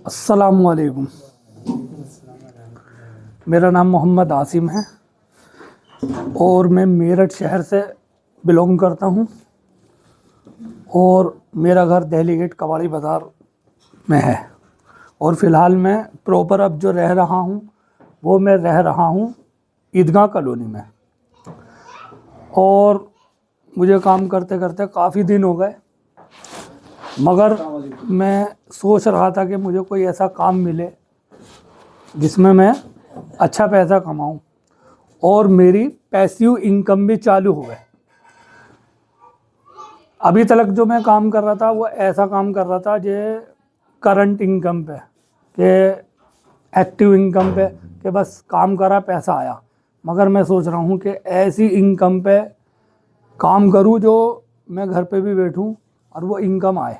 अस्सलामुअलैकुम। मेरा नाम मोहम्मद आसिम है और मैं मेरठ शहर से बिलोंग करता हूँ और मेरा घर दिल्ली गेट कबाड़ी बाज़ार में है। और फ़िलहाल मैं प्रॉपर अब जो रह रहा हूँ वो मैं रह रहा हूँ ईदगाह कॉलोनी में। और मुझे काम करते करते काफ़ी दिन हो गए, मगर मैं सोच रहा था कि मुझे कोई ऐसा काम मिले जिसमें मैं अच्छा पैसा कमाऊं और मेरी पैसिव इनकम भी चालू हो गए। अभी तक जो मैं काम कर रहा था वो ऐसा काम कर रहा था जो करंट इनकम पे, के एक्टिव इनकम पे, कि बस काम करा पैसा आया। मगर मैं सोच रहा हूँ कि ऐसी इनकम पे काम करूँ जो मैं घर पे भी बैठूँ और वो इनकम आए।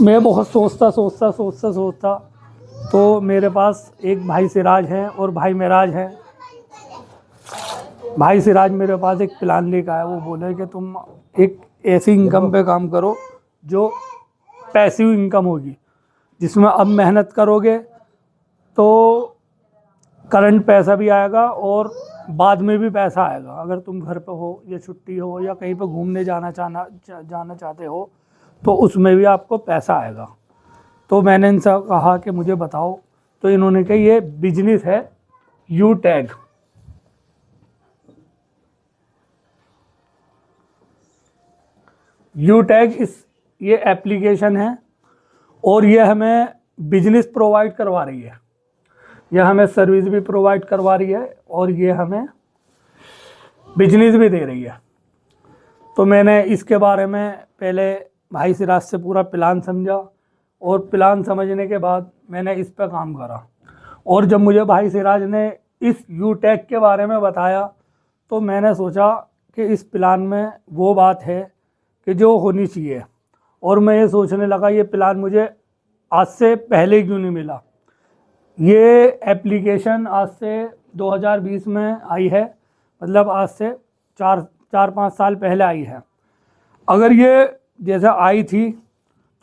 मैं बहुत सोचता तो मेरे पास एक भाई सिराज है और भाई मेराज है। भाई सिराज मेरे पास एक प्लान लेकर आया। वो बोले कि तुम एक ऐसी इनकम पे काम करो जो पैसिव इनकम होगी, जिसमें अब मेहनत करोगे तो करंट पैसा भी आएगा और बाद में भी पैसा आएगा। अगर तुम घर पे हो या छुट्टी हो या कहीं पे घूमने जाना चाहते हो तो उसमें भी आपको पैसा आएगा। तो मैंने इनसे कहा कि मुझे बताओ, तो इन्होंने कहा ये बिजनेस है यू टैग। यू टैग ये एप्लीकेशन है और ये हमें बिजनेस प्रोवाइड करवा रही है, यह हमें सर्विस भी प्रोवाइड करवा रही है और ये हमें बिजनेस भी दे रही है। तो मैंने इसके बारे में पहले भाई सिराज से पूरा प्लान समझा और प्लान समझने के बाद मैंने इस पर काम करा। और जब मुझे भाई सिराज ने इस यू टैग के बारे में बताया तो मैंने सोचा कि इस प्लान में वो बात है कि जो होनी चाहिए। और मैं ये सोचने लगा ये प्लान मुझे आज से पहले क्यों नहीं मिला। ये एप्लीकेशन आज से 2020 में आई है, मतलब आज से चार पाँच साल पहले आई है। अगर ये जैसे आई थी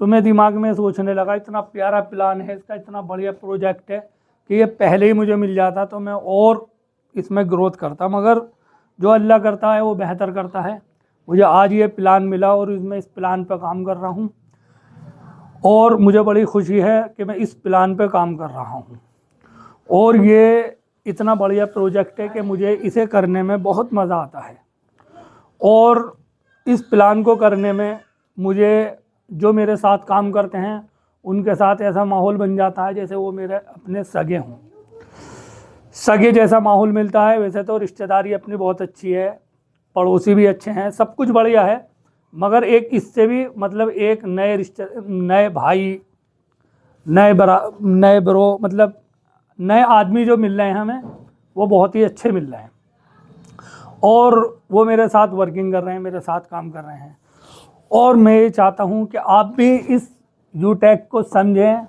तो मैं दिमाग में सोचने लगा इतना प्यारा प्लान है, इसका इतना बढ़िया प्रोजेक्ट है कि ये पहले ही मुझे मिल जाता तो मैं और इसमें ग्रोथ करता। मगर जो अल्लाह करता है वो बेहतर करता है। मुझे आज ये प्लान मिला और इसमें इस प्लान पर काम कर रहा हूँ और मुझे बड़ी खुशी है कि मैं इस प्लान पे काम कर रहा हूँ। और ये इतना बढ़िया प्रोजेक्ट है कि मुझे इसे करने में बहुत मज़ा आता है। और इस प्लान को करने में मुझे जो मेरे साथ काम करते हैं उनके साथ ऐसा माहौल बन जाता है जैसे वो मेरे अपने सगे हों। सगे जैसा माहौल मिलता है। वैसे तो रिश्तेदारी अपनी बहुत अच्छी है, पड़ोसी भी अच्छे हैं, सब कुछ बढ़िया है, मगर एक इससे भी मतलब एक नए भाई, नए ब्रो, मतलब नए आदमी जो मिल रहे हैं हमें, वो बहुत ही अच्छे मिल रहे हैं और वो मेरे साथ वर्किंग कर रहे हैं, मेरे साथ काम कर रहे हैं। और मैं ये चाहता हूँ कि आप भी इस यू टैग को समझें,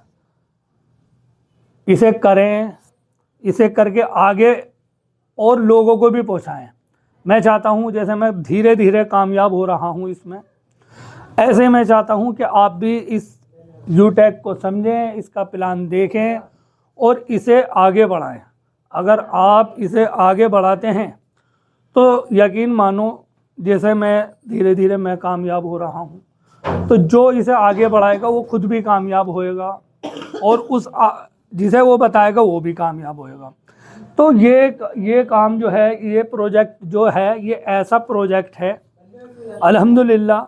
इसे करें, इसे करके आगे और लोगों को भी पहुँचाएं। मैं चाहता हूँ जैसे मैं धीरे धीरे कामयाब हो रहा हूँ इसमें, ऐसे मैं चाहता हूँ कि आप भी इस यू टैग को समझें, इसका प्लान देखें और इसे आगे बढ़ाएं। अगर आप इसे आगे बढ़ाते हैं तो यकीन मानो जैसे मैं धीरे धीरे मैं कामयाब हो रहा हूँ, तो जो इसे आगे बढ़ाएगा वो खुद भी कामयाब होएगा और जिसे वो बताएगा वो भी कामयाब होएगा। तो ये काम जो है, ये प्रोजेक्ट जो है, ये ऐसा प्रोजेक्ट है अल्हम्दुलिल्लाह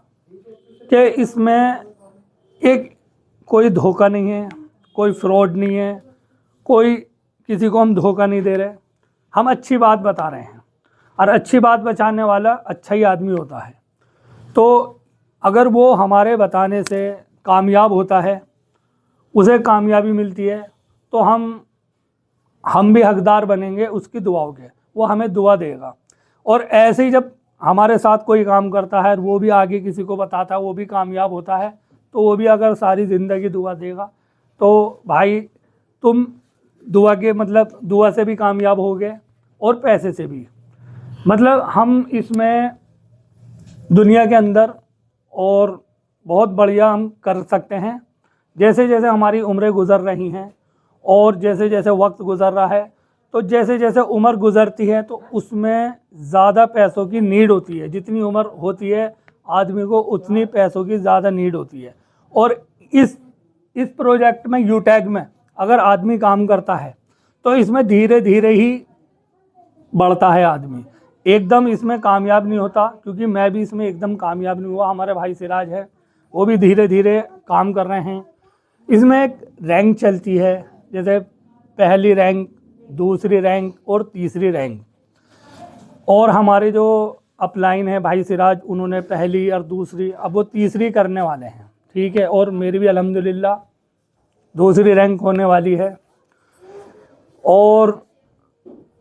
कि इसमें एक कोई धोखा नहीं है, कोई फ्रॉड नहीं है, कोई किसी को हम धोखा नहीं दे रहे। हम अच्छी बात बता रहे हैं और अच्छी बात बचाने वाला अच्छा ही आदमी होता है। तो अगर वो हमारे बताने से कामयाब होता है, उसे कामयाबी मिलती है, तो हम भी हकदार बनेंगे उसकी दुआओं के, वो हमें दुआ देगा। और ऐसे ही जब हमारे साथ कोई काम करता है और वो भी आगे किसी को बताता है, वो भी कामयाब होता है, तो वो भी अगर सारी ज़िंदगी दुआ देगा तो भाई तुम दुआ के मतलब दुआ से भी कामयाब होगे और पैसे से भी। मतलब हम इसमें दुनिया के अंदर और बहुत बढ़िया हम कर सकते हैं जैसे जैसे हमारी उम्रें गुज़र रही हैं और जैसे जैसे वक्त गुज़र रहा है, तो जैसे जैसे उम्र गुज़रती है तो उसमें ज़्यादा पैसों की नीड होती है। जितनी उम्र होती है आदमी को उतनी पैसों की ज़्यादा नीड होती है। और इस प्रोजेक्ट में, यूटैग में अगर आदमी काम करता है तो इसमें धीरे धीरे ही बढ़ता है आदमी, एकदम इसमें कामयाब नहीं होता। क्योंकि मैं भी इसमें एकदम कामयाब नहीं हुआ, हमारे भाई सिराज है वो भी धीरे धीरे काम कर रहे हैं। इसमें एक रैंक चलती है, जैसे पहली रैंक, दूसरी रैंक और तीसरी रैंक। और हमारे जो अपलाइन है भाई सिराज, उन्होंने पहली और दूसरी, अब वो तीसरी करने वाले हैं, ठीक है। और मेरी भी अल्हम्दुलिल्लाह दूसरी रैंक होने वाली है। और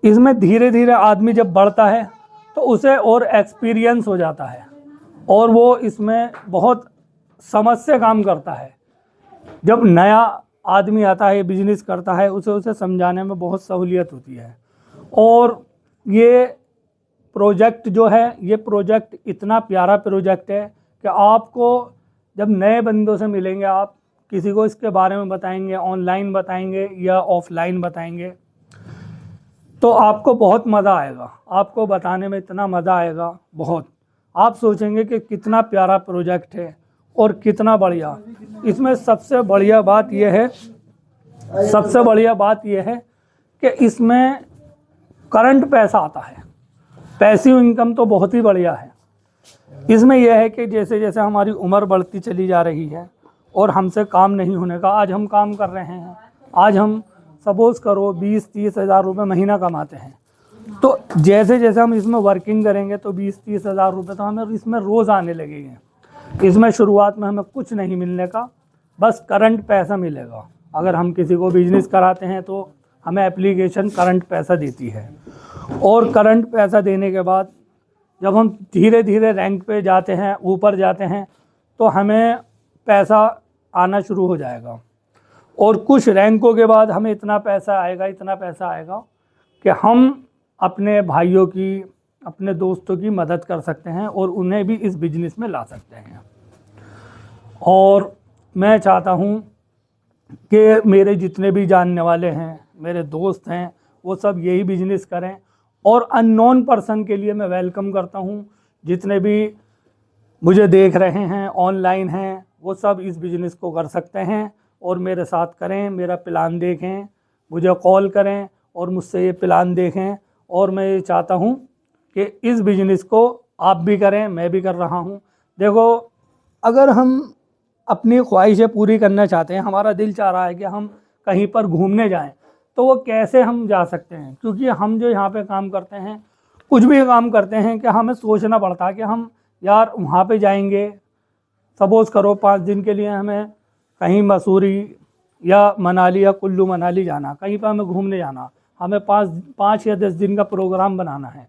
इसमें धीरे धीरे आदमी जब बढ़ता है तो उसे और एक्सपीरियंस हो जाता है और वो इसमें बहुत समझ से काम करता है। जब नया आदमी आता है, बिजनेस करता है, उसे समझाने में बहुत सहूलियत होती है। और ये प्रोजेक्ट जो है, ये प्रोजेक्ट इतना प्यारा प्रोजेक्ट है कि आपको जब नए बंदों से मिलेंगे, आप किसी को इसके बारे में बताएंगे, ऑनलाइन बताएंगे या ऑफलाइन बताएंगे, तो आपको बहुत मज़ा आएगा। आपको बताने में इतना मज़ा आएगा बहुत, आप सोचेंगे कि कितना प्यारा प्रोजेक्ट है और कितना बढ़िया। इसमें सबसे बढ़िया बात यह है कि इसमें करंट पैसा आता है। पैसिव इनकम तो बहुत ही बढ़िया है। इसमें यह है कि जैसे जैसे हमारी उम्र बढ़ती चली जा रही है और हमसे काम नहीं होने का, आज हम काम कर रहे हैं, आज हम सपोज़ करो 20-30 हज़ार रुपये महीना कमाते हैं, तो जैसे जैसे हम इसमें वर्किंग करेंगे तो 20-30 हज़ार रुपये तो हमें इसमें रोज़ आने लगेंगे। इसमें शुरुआत में हमें कुछ नहीं मिलने का, बस करंट पैसा मिलेगा। अगर हम किसी को बिजनेस कराते हैं तो हमें एप्लीकेशन करंट पैसा देती है। और करंट पैसा देने के बाद जब हम धीरे धीरे रैंक पे जाते हैं, ऊपर जाते हैं, तो हमें पैसा आना शुरू हो जाएगा। और कुछ रैंकों के बाद हमें इतना पैसा आएगा कि हम अपने भाइयों की, अपने दोस्तों की मदद कर सकते हैं और उन्हें भी इस बिज़नेस में ला सकते हैं। और मैं चाहता हूँ कि मेरे जितने भी जानने वाले हैं, मेरे दोस्त हैं, वो सब यही बिज़नेस करें। और अननोन पर्सन के लिए मैं वेलकम करता हूँ। जितने भी मुझे देख रहे हैं, ऑनलाइन हैं, वो सब इस बिज़नेस को कर सकते हैं और मेरे साथ करें, मेरा प्लान देखें, मुझे कॉल करें और मुझसे ये प्लान देखें। और मैं ये चाहता हूँ कि इस बिज़नेस को आप भी करें, मैं भी कर रहा हूँ। देखो, अगर हम अपनी ख्वाहिशें पूरी करना चाहते हैं, हमारा दिल चाह रहा है कि हम कहीं पर घूमने जाएं, तो वो कैसे हम जा सकते हैं? क्योंकि हम जो यहाँ पे काम करते हैं, कुछ भी काम करते हैं कि हमें सोचना पड़ता है कि हम यार वहाँ पे जाएंगे। सपोज़ करो 5 दिन के लिए हमें कहीं मसूरी या मनाली या कुल्लू मनाली जाना, कहीं पर हमें घूमने जाना, हमें 5 या 10 दिन का प्रोग्राम बनाना है,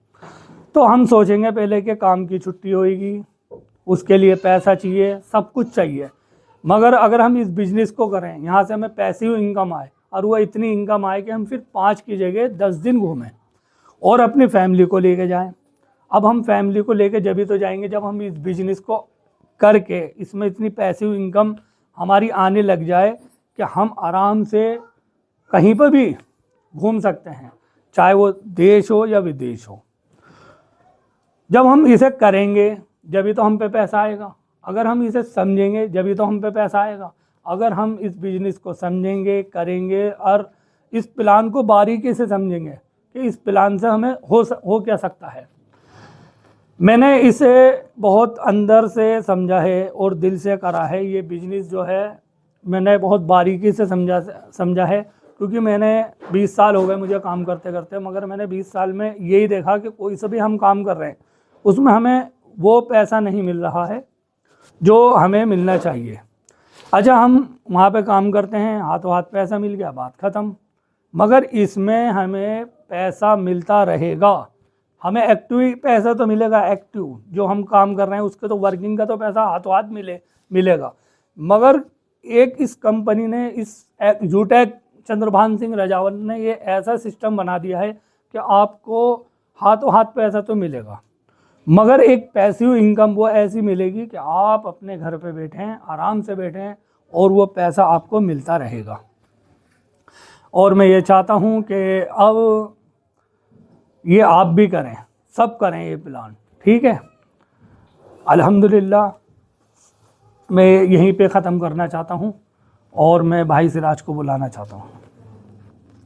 तो हम सोचेंगे पहले कि काम की छुट्टी होएगी, उसके लिए पैसा चाहिए, सब कुछ चाहिए। मगर अगर हम इस बिज़नेस को करें, यहाँ से हमें पैसिव इनकम आए और वो इतनी इनकम आए कि हम फिर 5 की जगह 10 दिन घूमें और अपनी फैमिली को लेके जाएं। अब हम फैमिली को लेके जब ही तो जाएंगे जब हम इस बिज़नेस को करके इसमें इतनी पैसिव इनकम हमारी आने लग जाए कि हम आराम से कहीं पर भी घूम सकते हैं, चाहे वो देश हो या विदेश हो। जब हम इसे करेंगे जब ही तो हम पे पैसा आएगा। अगर हम इसे समझेंगे जब ही तो हम पे पैसा आएगा। अगर हम इस बिज़नेस को समझेंगे, करेंगे और इस प्लान को बारीकी से समझेंगे कि इस प्लान से हमें हो क्या सकता है। मैंने इसे बहुत अंदर से समझा है और दिल से करा है। ये बिज़नेस जो है मैंने बहुत बारीकी से समझा है, क्योंकि मैंने 20 साल हो गए मुझे काम करते करते, मगर मैंने 20 साल में यही देखा कि कोई से भी हम काम कर रहे हैं उसमें हमें वो पैसा नहीं मिल रहा है जो हमें मिलना चाहिए। अच्छा, हम वहाँ पे काम करते हैं, हाथों हाथ पैसा मिल गया, बात ख़त्म। मगर इसमें हमें पैसा मिलता रहेगा, हमें एक्टिव पैसा तो मिलेगा। एक्टिव जो हम काम कर रहे हैं उसके तो वर्किंग का तो पैसा हाथों हाथ मिलेगा। मगर एक इस कंपनी ने, इस यूटैग चंद्रभान सिंह रजावत ने ये ऐसा सिस्टम बना दिया है कि आपको हाथों हाथ पैसा तो मिलेगा, मगर एक पैसिव इनकम वो ऐसी मिलेगी कि आप अपने घर पे बैठें, आराम से बैठें और वो पैसा आपको मिलता रहेगा। और मैं ये चाहता हूँ कि अब ये आप भी करें, सब करें ये प्लान, ठीक है। अल्हम्दुलिल्लाह मैं यहीं पे ख़त्म करना चाहता हूँ और मैं भाई सिराज को बुलाना चाहता हूँ।